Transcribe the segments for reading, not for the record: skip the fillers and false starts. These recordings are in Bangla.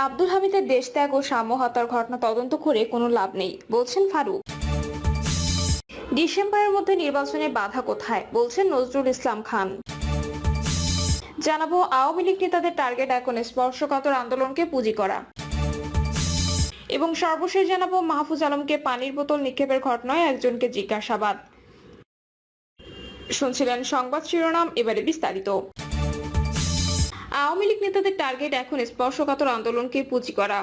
আব্দুল হামিদের দেশত্যাগ ও সাম্য হত্যার ঘটনা তদন্ত করে কোনো লাভ নেই, বলছেন ফারুক। ডিসেম্বরের মধ্যে নির্বাচনে বাধা কোথায়, বলছেন নজরুল ইসলাম খান। জানাবো আওয়ামী লীগ নেতাদের টার্গেট এখন স্পর্শকাতর আন্দোলনকে পুঁজি করা। এবং সর্বশেষ জানাবো মাহফুজ আলমকে পানির বোতল নিক্ষেপের ঘটনায় একজনকে জিজ্ঞাসাবাদ। শুনছিলেন সংবাদ শিরোনাম, এবারে বিস্তারিত। আওয়ামী লীগ নেতাদের টার্গেট এখন স্পর্শকাতর আন্দোলনকে পুঁজি করা।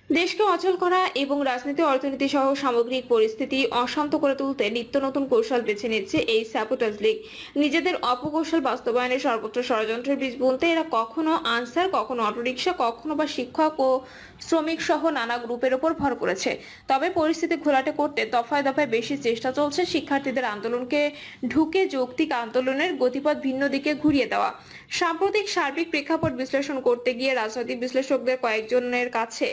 দেশকে অচল করা এবং রাজনীতি অর্থনীতি সহ সামগ্রিক পরিস্থিতি অশান্ত করে তুলতে নিত্য নতুন কৌশল বেছে নিচ্ছে এই স্যাবোটাজ লীগ। নিজেদের অপকৌশল বাস্তবায়নের সর্বত্র ষড়যন্ত্রের বীজ বুনতে এরা কখনো আনসার, কখনো অটোরিকশা, কখনো বা শিক্ষক ও শ্রমিক সহ নানা গ্রুপের ওপর ভর করেছে। তবে পরিস্থিতি ঘোলাটে করতে দফায় দফায় বেশি চেষ্টা চলছে শিক্ষার্থীদের আন্দোলনকে ঢুকে যৌক্তিক আন্দোলনের গতিপথ ভিন্ন দিকে ঘুরিয়ে দেওয়া। সাম্প্রতিক সার্বিক প্রেক্ষাপট বিশ্লেষণ করতে গিয়ে রাজনৈতিক বিশ্লেষকদের কয়েকজনের কাছে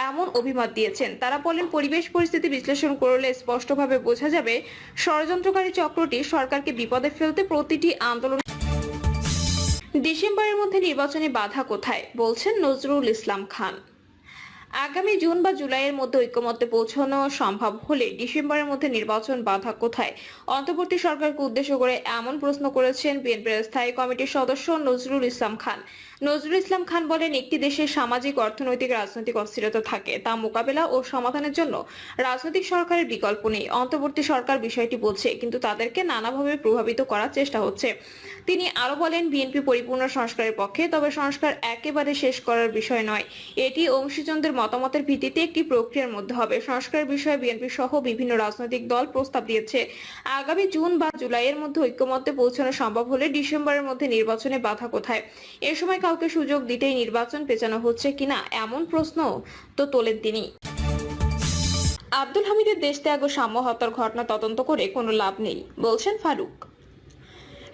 এমন অভিমত দিয়েছেন। তারা বলেন, পরিবেশ পরিস্থিতি বিশ্লেষণ করলে স্পষ্টভাবে বোঝা যাবে ষড়যন্ত্রকারী চক্রটি সরকারকে বিপদে ফেলতে প্রতিটি আন্দোলন। ডিসেম্বরের মধ্যে নির্বাচনে বাধা কোথায়, বলছেন নজরুল ইসলাম খান। আগামী জুন বা জুলাইয়ের মধ্যে ঐকমত্যে পৌঁছানো সম্ভব হলে ডিসেম্বরের মধ্যে নির্বাচন বাধা কোথায়, অন্তর্বর্তী সরকারকে উদ্দেশ্য করে এমন প্রশ্ন করেছেন বিএনপির স্থায়ী কমিটির সদস্য নজরুল ইসলাম খান। নজরুল ইসলাম খান বলেন, একটি দেশের সামাজিক, অর্থনৈতিক, রাজনৈতিক অস্থিরতা থাকে, তা মোকাবেলা ও সমাধানের জন্য রাজনৈতিক সরকারের বিকল্প নেই। অন্তর্বর্তী সরকার বিষয়টি বোঝে, কিন্তু তাদেরকে নানাভাবে প্রভাবিত করার চেষ্টা হচ্ছে। তিনি আরো বলেন, বিএনপি পরিপূর্ণ সংস্কারের পক্ষে, তবে সংস্কার একেবারে শেষ করার বিষয় নয়, এটি অংশীজনদের মতামতের ভিত্তিতে একটি প্রক্রিয়ার মধ্যে হবে। সংস্কারের বিষয়ে বিএনপি সহ বিভিন্ন রাজনৈতিক দল প্রস্তাব দিয়েছে। আগামী জুন বা জুলাইয়ের মধ্যে ঐকমত্যে পৌঁছানো সম্ভব হলে ডিসেম্বরের মধ্যে নির্বাচনে বাধা কোথায়, এ সময় কাউকে সুযোগ দিতেই নির্বাচন পেছানো হচ্ছে কিনা এমন প্রশ্ন তো তোলেন তিনি। আব্দুল হামিদের দেশত্যাগ ও সাম্য হত্যার ঘটনা তদন্ত করে কোনো লাভ নেই, বলছেন ফারুক।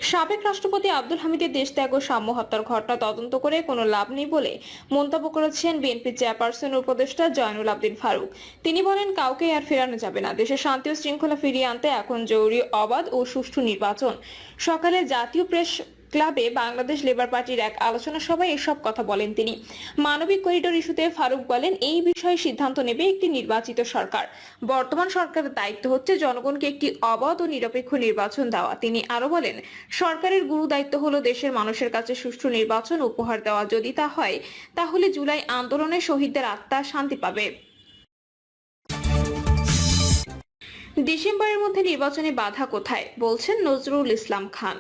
সাবেক রাষ্ট্রপতি আব্দুল হামিদের দেশত্যাগ ও সাম্য হত্যার ঘটনা তদন্ত করে কোনো লাভ নেই বলে মন্তব্য করেছেন বিএনপি চেয়ারপারসন উপদেষ্টা জয়নুল আবদিন ফারুক। তিনি বলেন, কাউকে আর ফেরানো যাবে না। দেশের শান্তি ও শৃঙ্খলা ফিরিয়ে আনতে এখন জরুরি অবাধ ও সুষ্ঠু নির্বাচন। সকালে জাতীয় প্রেস ক্লাবে বাংলাদেশ লেবার পার্টির এক আলোচনা সভায় এসব কথা বলেন তিনি। মানবিক করিডোর ইস্যুতে ফারুক বলেন, এই বিষয়ে সিদ্ধান্ত নেবে একটি নির্বাচিত সরকার। বর্তমান সরকারের দায়িত্ব হচ্ছে জনগণকে একটি অবাধ ও নিরপেক্ষ নির্বাচন দেওয়া। তিনি আরো বলেন, সরকারের গুরু দায়িত্ব হলো দেশের মানুষের কাছে সুষ্ঠু নির্বাচন উপহার দেওয়া। যদি তা হয়, তাহলে জুলাই আন্দোলনে শহীদদের আত্মা শান্তি পাবে। ডিসেম্বরের মধ্যে নির্বাচনে বাধা কোথায়, বলছেন নজরুল ইসলাম খান।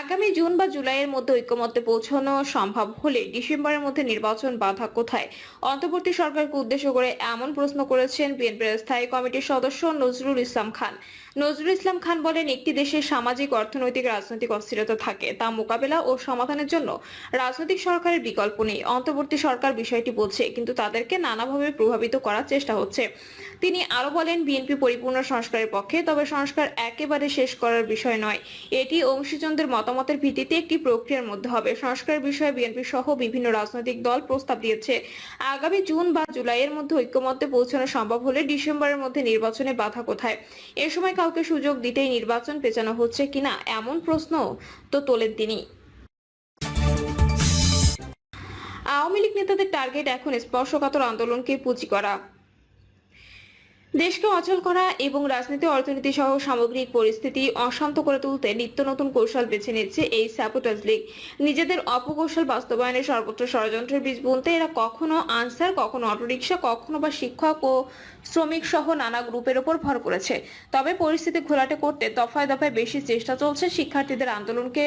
আগামী জুন বা জুলাইয়ের মধ্যে ঐকমত্যে পৌঁছানো সম্ভব হলে ডিসেম্বরের মধ্যে নির্বাচন বাধা কোথায়, অন্তর্বর্তী সরকারকে উদ্দেশ্য করে এমন প্রশ্ন করেছেন বিএনপির স্থায়ী কমিটির সদস্য নজরুল ইসলাম খান। নজরুল ইসলাম খান বলেন, একটি দেশের সামাজিক, অর্থনৈতিক, রাজনৈতিক অস্থিরতা থাকে, তা মোকাবেলা ও সমাধানের জন্য রাজনৈতিক সরকারের বিকল্প নেই। অন্তর্বর্তী সরকার বিষয়টি বোঝে, কিন্তু তাদেরকে নানাভাবে প্রভাবিত করার চেষ্টা হচ্ছে। তিনি আরো বলেন, বিএনপি পরিপূর্ণ সংস্কারের পক্ষে, তবে সংস্কার একেবারে শেষ করার বিষয় নয়, এটি অংশীজনদের মতামতের ভিত্তিতে একটি প্রক্রিয়ার মধ্যে হবে। সংস্কারের বিষয়ে বিএনপি সহ বিভিন্ন রাজনৈতিক দল প্রস্তাব দিয়েছে। আগামী জুন বা জুলাইয়ের মধ্যে ঐকমত্যে পৌঁছানো সম্ভব হলে ডিসেম্বরের মধ্যে নির্বাচনে বাধা কোথায়, এ সময় কাউকে সুযোগ দিতেই নির্বাচন পেছানো হচ্ছে কিনা এমন প্রশ্ন তো তোলেন তিনি। আওয়ামী লীগ নেতাদের টার্গেট এখন স্পর্শকাতর আন্দোলনকে পুঁজি করা। দেশকে অচল করা এবং রাজনীতি অর্থনীতি সহ সামগ্রিক পরিস্থিতি অশান্ত করে তুলতে নিত্য নতুন কৌশল বেছে নিচ্ছে এই স্যাবোটাজ লীগ। নিজেদের অপকৌশল বাস্তবায়নের সর্বত্র ষড়যন্ত্রের বীজ বুনতে এরা কখনো আনসার, কখনো অটোরিকশা, কখনো বা শিক্ষক ও শ্রমিক সহ নানা গ্রুপের ওপর ভর করেছে। তবে পরিস্থিতি ঘোলাটে করতে দফায় দফায় বেশি চেষ্টা চলছে শিক্ষার্থীদের আন্দোলনকে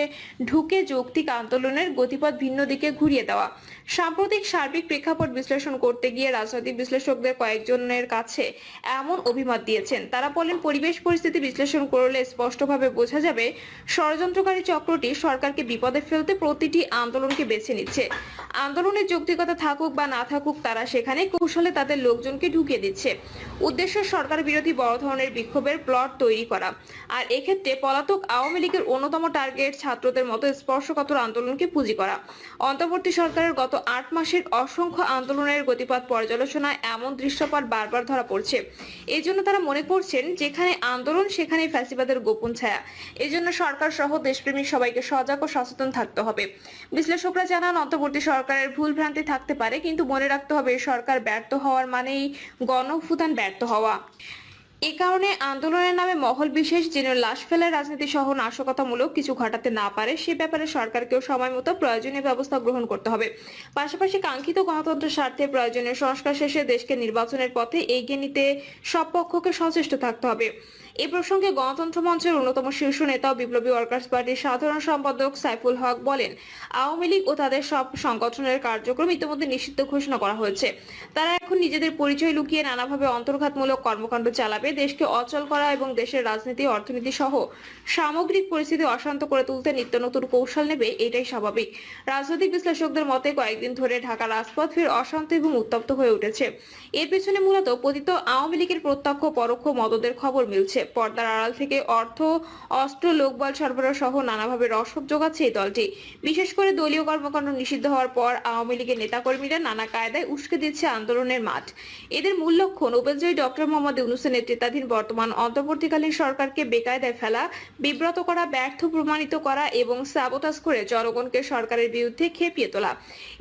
ঢুকে যৌক্তিক আন্দোলনের গতিপথ ভিন্ন দিকে ঘুরিয়ে দেওয়া। সাম্প্রতিক সার্বিক প্রেক্ষাপট বিশ্লেষণ করতে গিয়ে রাজনৈতিক বিশ্লেষকদের কয়েকজনের কাছে এমন অভিমত দিয়েছেন। তারা বলেন, পরিবেশ পরিস্থিতি বিশ্লেষণ করলে স্পষ্টভাবে বোঝা যাবে ষড়যন্ত্রকারী চক্রটি সরকারকে বিপদে ফেলতে প্রতিটি আন্দোলনকে বেছে নিচ্ছে। আন্দোলনের যৌক্তিকতা থাকুক বা না থাকুক, তারা সেখানে কৌশলে তাদের লোকজনকে ঢুকিয়ে দিচ্ছে। উদ্দেশ্য সরকার বিরোধী বড় ধরনের বিক্ষোভের প্লট তৈরি করা। আর এক্ষেত্রে পলাতক আওয়ামী লীগের অন্যতম টার্গেট ছাত্রদের মতো স্পর্শকাতর আন্দোলনকে পুঁজি করা। অন্তর্বর্তী সরকারের গত 8 মাসের অসংখ্য আন্দোলনের গতিপথ পর্যালোচনায় এমন দৃশ্যপট বারবার ধরা পড়ছে। এই জন্য তারা মনে করছেন যেখানে আন্দোলন সেখানেই ফ্যাসিবাদের গোপন ছায়া। এজন্য সরকার সহ দেশপ্রেমী সবাইকে সজাগ ও সচেতন থাকতে হবে। বিশ্লেষকরা জানান, অন্তর্বর্তী সরকারের ভুল ভ্রান্তি থাকতে পারে, কিন্তু মনে রাখতে হবে এই সরকার ব্যর্থ হওয়ার মানেই গণ অভ্যুত্থান ব্যর্থ হওয়া। এ কারণে আন্দোলনের নামে মহল বিশেষ যেন লাশ ফেলার রাজনীতি সহ নাশকতামূলক কিছু ঘটাতে না পারে সে ব্যাপারে সরকারকেও সময় মতো প্রয়োজনীয় ব্যবস্থা গ্রহণ করতে হবে। পাশাপাশি কাঙ্ক্ষিত গণতন্ত্রের স্বার্থে প্রয়োজনীয় সংস্কার শেষে দেশকে নির্বাচনের পথে এগিয়ে নিতে সব পক্ষকে সচেষ্ট থাকতে হবে। এ প্রসঙ্গে গণতন্ত্র মঞ্চের অন্যতম শীর্ষ নেতা ও বিপ্লবী ওয়ার্কার্স পার্টির সাধারণ সম্পাদক সাইফুল হক বলেন, আওয়ামী লীগ ও তাদের সব সংগঠনের কার্যক্রম ইতিমধ্যে নিষিদ্ধ ঘোষণা করা হয়েছে। তারা এখন নিজেদের পরিচয় লুকিয়ে নানাভাবে অন্তর্ঘাতমূলক কর্মকাণ্ড চালাবে। দেশকে অচল করা এবং দেশের রাজনীতি, অর্থনীতি সহ সামগ্রিক পরিস্থিতি অশান্ত করে তুলতে নিত্য নতুন কৌশল নেবে, এটাই স্বাভাবিক। রাজনৈতিক বিশ্লেষকদের মতে কয়েকদিন ধরে ঢাকা রাজপথ ফের অশান্ত এবং উত্তপ্ত হয়ে উঠেছে। এর পেছনে মূলত পতিত আওয়ামী লীগের প্রত্যক্ষ পরোক্ষ মদদের খবর মিলছে। পর্দার আড়াল থেকে অর্থ, অস্ত্র, লোকবল সরবরাহ সহ নানাভাবে রসদ যোগাচ্ছে এই দলটি। বিশেষ করে দলীয় কর্মকাণ্ড নিষিদ্ধ হওয়ার পর আওয়ামী লীগের নেতাকর্মীরা নানা কায়দায় উস্কে দিচ্ছে আন্দোলনের মাঠ। এদের মূল লক্ষ্য নোবেলজয়ী ডক্টর মোহাম্মদ ইউনূসের নেতৃত্বাধীন বর্তমান অন্তর্বর্তীকালীন সরকারকে বেকায়দায় ফেলা, বিব্রত করা, ব্যর্থ প্রমাণিত করা এবং সাবোটাজ করে জনগণকে সরকারের বিরুদ্ধে খেপিয়ে তোলা।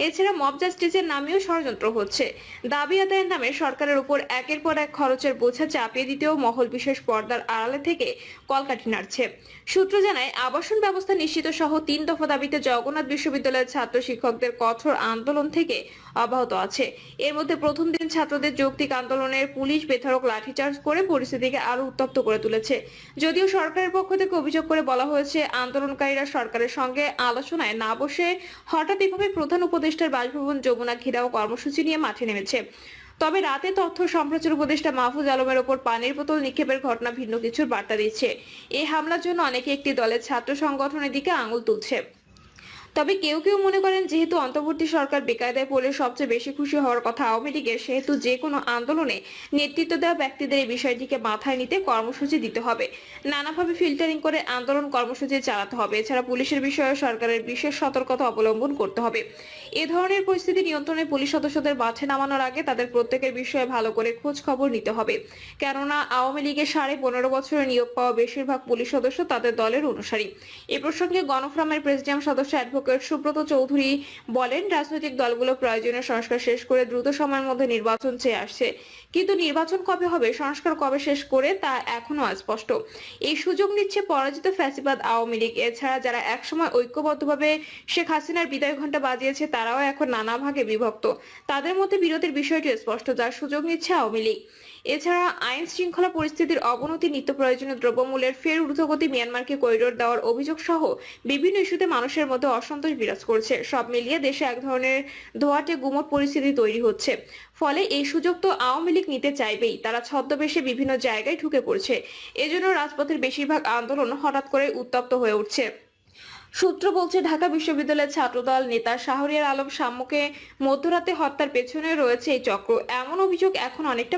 এছাড়া মব জাস্টিসের নামেও ষড়যন্ত্র হচ্ছে। দাবি আদায়ের নামে সরকারের উপর একের পর এক খরচের বোঝা চাপিয়ে দিতেও মহল বিশেষ পর্দার আড়ালে থেকে কলকাঠি নাড়ছে। সূত্র জানায়, আবাসন ব্যবস্থা নিশ্চিত সহ ৩ দফা দাবিতে জগন্নাথ বিশ্ববিদ্যালয়ের ছাত্র শিক্ষকদের কঠোর আন্দোলন থেকে অব্যাহত আছে। এর মধ্যে প্রথম দিন ছাত্রদের যৌক্তিক আন্দোলনের পুলিশ বেধড়ক লাঠিচার্জ করে পরিস্থিতিকে আরো উত্তপ্ত করে তুলেছে। যদিও সরকারের পক্ষ থেকে অভিযোগ করে বলা হয়েছে, আন্দোলনকারীরা সরকারের সঙ্গে আলোচনায় না বসে হঠাৎ এভাবে প্রধান উপদেষ্টার বাসভবন যমুনা ঘেরাও কর্মসূচি নিয়ে মাঠে নেমেছে। তবে রাতে তথ্য সম্প্রচার উপদেষ্টা মাহফুজ আলমের ওপর পানির বোতল নিক্ষেপের ঘটনা ভিন্ন কিছুর বার্তা দিচ্ছে। এই হামলার জন্য অনেকে একটি দলের ছাত্র সংগঠনের দিকে আঙুল তুলছে। তবে কেউ কেউ মনে করেন, যেহেতু অন্তর্বর্তী সরকার বেকায়দায় পড়লে সবচেয়ে বেশি খুশি হওয়ার কথা আওয়ামী লীগের, সেহেতু যে কোনো আন্দোলনে নেতৃত্ব দেওয়া ব্যক্তিদের এই বিষয়টিকে মাথায় নিতে কর্মসূচি দিতে হবে। নানাভাবে ফিল্টারিং করে আন্দোলন কর্মসূচি চালাতে হবে। এছাড়া পুলিশের বিষয়ে সরকারের বিশেষ সতর্কতা অবলম্বন করতে হবে। এ ধরনের পরিস্থিতি নিয়ন্ত্রণে পুলিশ সদস্যদের মাঠে নামানোর আগে তাদের প্রত্যেকের বিষয়ে ভালো করে খোঁজ খবর নিতে হবে। কেননা আওয়ামী লীগের 15.5 বছরে নিয়োগ পাওয়া বেশিরভাগ পুলিশ সদস্য তাদের দলের অনুসারী। এ প্রসঙ্গে গণফোরামের প্রেসিডিয়াম সদস্য অ্যাডভোকেট সুব্রত চৌধুরী বলেন, রাজনৈতিক দলগুলো প্রয়োজনীয় সংস্কার শেষ করে দ্রুত সময়ের মধ্যে নির্বাচন চেয়ে আসছে, কিন্তু নির্বাচন কবে হবে, সংস্কার কবে শেষ করে তা এখনো অস্পষ্ট। এই সুযোগ নিচ্ছে পরাজিত ফ্যাসিবাদ আওয়ামী লীগ। এছাড়া যারা একসময় ঐক্যবদ্ধভাবে শেখ হাসিনার বিদায় ঘণ্টা বাজিয়েছে তারাও এখন নানা ভাগে বিভক্ত। তাদের মধ্যে বিরতির বিষয়টি স্পষ্ট, যার সুযোগ নিচ্ছে আওয়ামী লীগ। এছাড়া আইন শৃঙ্খলা পরিস্থিতির অবনতি, নিত্য প্রয়োজনীয় দ্রব্যমূল্যের ফের ঊর্ধ্বগতি, মিয়ানমারকে করিডোর দেওয়ার অভিযোগ সহ বিভিন্ন ইস্যুতে মানুষের মধ্যে অসন্তোষ বিরাজ করছে। সব মিলিয়ে দেশে এক ধরনের ধোঁয়াটে গুমট পরিস্থিতি তৈরি হচ্ছে। ফলে এই সুযোগ তো আওয়ামী লীগ নিতে চাইবেই। তারা ছদ্মবেশে বিভিন্ন জায়গায় ঢুকে পড়ছে। এজন্য রাজপথের বেশিরভাগ আন্দোলন হঠাৎ করে উত্তপ্ত হয়ে উঠছে। সূত্র বলছে, ঢাকা বিশ্ববিদ্যালয়ের ছাত্রদল নেতা শাহরিয়ার আলম সাম্যকে মধ্যরাতে হত্যার পেছনে রয়েছে এই চক্র। এমন অভিযোগ এখন অনেকটা